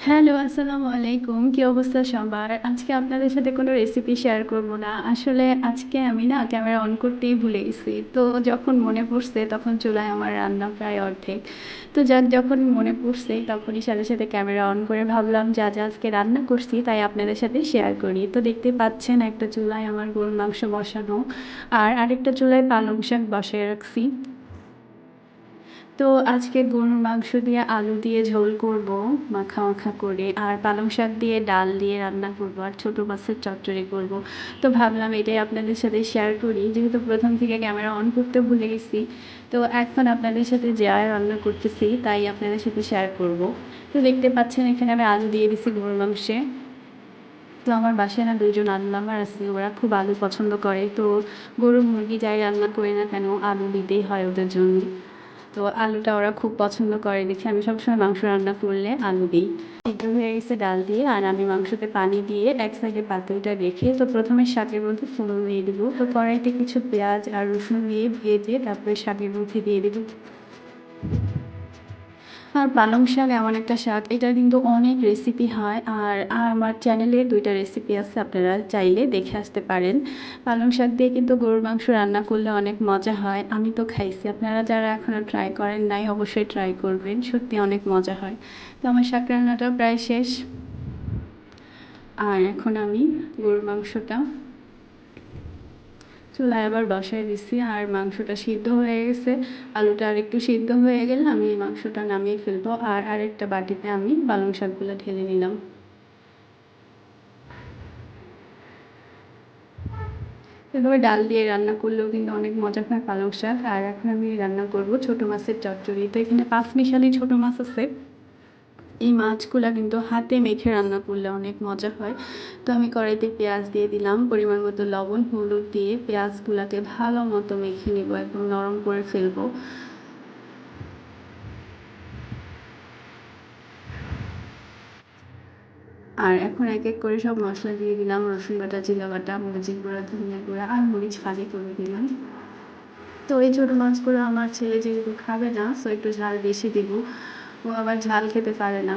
Hello, আসসালামু আলাইকুম। কি অবস্থা সবার? আজকে আপনাদের সাথে কোনো রেসিপি শেয়ার করব না। আসলে আজকে আমি না ক্যামেরা অন করতেই ভুলে গেছি। তো যখন মনে পড়ছে তখন চুলায় আমার রান্না প্রায় অর্ধেক। তো যাক যখন মনে পড়ছে তখনই সাথে, সাথে ক্যামেরা অন করে ভাবলাম যা আজকে রান্না করছি তাই আপনাদের সাথে শেয়ার করি। তো দেখতে পাচ্ছেন একটা চুলায় আমার গরুর মাংস বসানো আর আরেকটা চুলায় পালং শাক বসায় রাখছি। তো আজকে গরুর মাংস দিয়ে আলু দিয়ে ঝোল করব মাখা মাখা করে, আর পালং শাক দিয়ে ডাল দিয়ে রান্না করব, আর ছোটো মাছের চচ্চড়ি করব। তো ভাবলাম এটাই আপনাদের সাথে শেয়ার করি, যেহেতু প্রথম থেকে ক্যামেরা অন করতে ভুলে গেছি। তো এখন আপনাদের সাথে যা রান্না করতেছি তাই আপনাদের সাথে শেয়ার করব। তো দেখতে পাচ্ছেন এখানে আমি আলু দিয়ে দিছি গরুর মাংসে। তো আমার বাসায় না দুইজন আলু লাভার আছে, ওরা খুব আলু পছন্দ করে। তো গরু মুরগি যাই রান্না করি না কেন আলু দিতেই হয় ওদের জন্য। তো আলুটা ওরা খুব পছন্দ করে দেখে আমি সবসময় মাংস রান্না করলে আলু দিই। সিদ্ধ হয়ে গেছে ডাল দিয়ে, আর আমি মাংসতে পানি দিয়ে এক সাইডে পাতিলটা রেখে তো প্রথমে শাকের মধ্যে ফোড়ন দিয়ে দেবো। তো কড়াইতে কিছু পেঁয়াজ আর রসুন দিয়ে ভেজে তারপরে শাকের মধ্যে দিয়ে দেবো। আর পালং শাক এমন একটা শাক, এটা কিন্তু অনেক রেসিপি হয়। আর আমার চ্যানেলে 2টা রেসিপি আছে, আপনারা চাইলে দেখে আসতে পারেন। পালং শাক দিয়ে কিন্তু গরুর মাংস রান্না করলে অনেক মজা হয়, আমি তো খাইছি। আপনারা যারা এখনও ট্রাই করেন নাই অবশ্যই ট্রাই করবেন, সত্যি অনেক মজা হয়। তো আমার শাক রান্নাটা প্রায় শেষ, আর এখন আমি গরুর মাংসটা চুলায় আবার বসায় দিচ্ছি। আর মাংসটা সিদ্ধ হয়ে গেছে, আলুটা আর একটু সিদ্ধ হয়ে গেলে আমি মাংসটা নামিয়ে ফেলবো। আর আরেকটা বাটিতে আমি পালং শাকগুলো ঢেলে নিলাম। এভাবে ডাল দিয়ে রান্না করলেও কিন্তু অনেক মজা হয় পালং শাক। আর এখন আমি রান্না করব ছোটো মাছের চচ্চড়ি। তো এখানে 5 মিশালি ছোটো মাছ আছে। এই মাছগুলা কিন্তু হাতে মেখে রান্না করলে অনেক মজা হয়। তো আমি কড়াইতে পেঁয়াজ দিয়ে দিলাম, পরিমাণ মতো লবণ হলুদ দিয়ে পেঁয়াজগুলাকে ভালো মতো মেখে নেব, একদম নরম করে ফেলবো। আর এখন এক এক করে সব মশলা দিয়ে দিলাম, রসুন বাটা জিরা বাটা মরিচের গুঁড়া ধনিয়া গুঁড়া আর মরিচ ফালি করে দিলাম। তো এই ছোটো মাছগুলো আমার ছেলে যেহেতু খাবে না, সো একটু ঝাল বেশি দেবো। ও আবার ঝাল খেতে পারে না,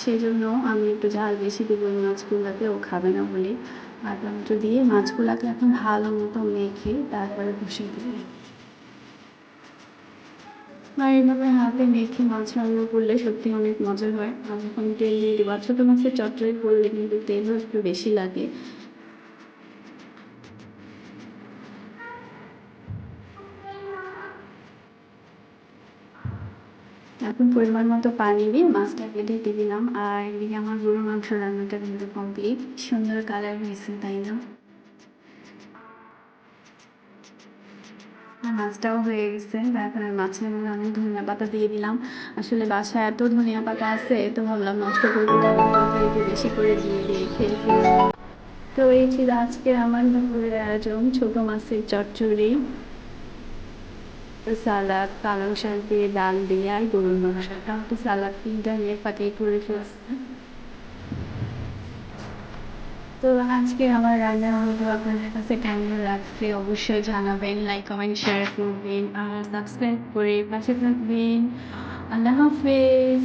সেই জন্য আমি একটু ঝাল বেশি দেবো এই মাছগুলোতে, ও খাবে না বলে। আর টমেটো দিয়ে মাছগুলোকে এখন ভালো মতো মেখে তারপরে বসিয়ে দেবো। আর এইভাবে হাতে মেখে মাছ রান্না করলে সত্যি অনেক মজা হয়। আর এখন তেল দিয়ে দেবো, ছোটো মাছের চচ্চড়ি করলে কিন্তু তেলও একটু বেশি লাগে। এখন পরিমাণ মতো পানি দিয়ে মাছটাকে ঢেকে দিলাম। আর এদিকে আমার গরুর মাংস রান্নাটা কিন্তু কমপ্লিট, সুন্দর কালার হয়েছে তাই না? মাছটাও হয়ে গেছে, তারপরে মাছের মধ্যে আমি ধনিয়া পাতা দিয়ে দিলাম। আসলে বাসায় এত ধনিয়া পাতা আছে, তো ভাবলাম নষ্ট করবো কেন, একটু বেশি করে দিয়ে দিয়ে খেয়ে ফেলি। তো এই ছিল আজকের আমার দুপুরের আয়োজন, ছোটো মাছের চচ্চড়ি, সালাদ, পালং শাক দিয়ে ডাল দিয়ে আর গরুর মাংস। তো সালাদ 3টা নিয়ে পাঠিয়ে করে ফেলছি। তো আজকে আমার রান্নার ভিডিও আপনাদের কাছে কেমন লাগছে অবশ্যই জানাবেন, লাইক কমেন্ট শেয়ার করবেন আর সাবস্ক্রাইব করে পাশে থাকবেন। আল্লাহ হাফেজ।